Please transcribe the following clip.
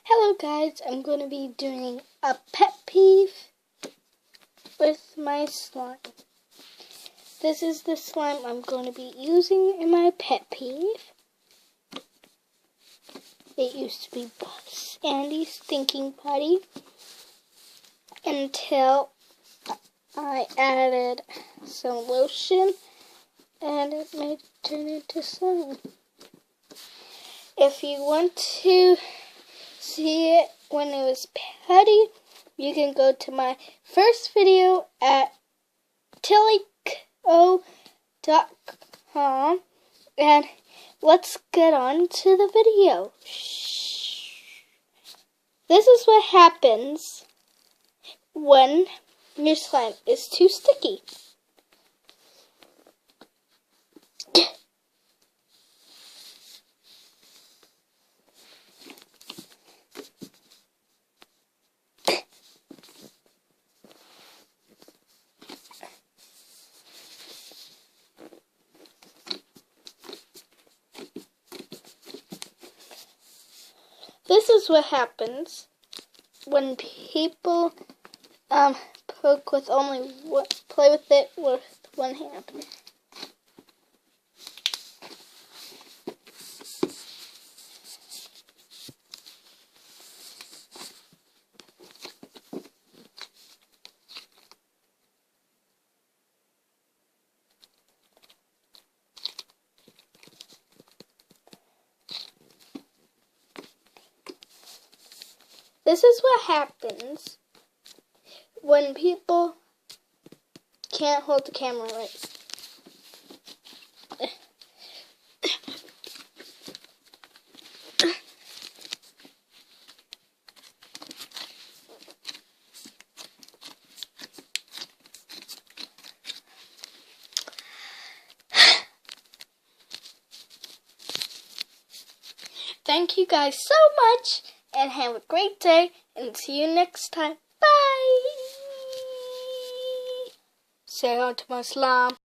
Hello guys, I'm going to be doing a pet peeve with my slime. This is the slime I'm going to be using in my pet peeve. It used to be Sandy's Thinking Putty until I added some lotion and it made it turn into slime. If you want to see it when it was putty, you can go to my first video at tillyco.com and let's get on to the video. This is what happens when your slime is too sticky. This is what happens when people poke with play with it with one hand. This is what happens when people can't hold the camera right. Thank you guys so much. And have a great day, and see you next time. Bye! Say hi to my slime.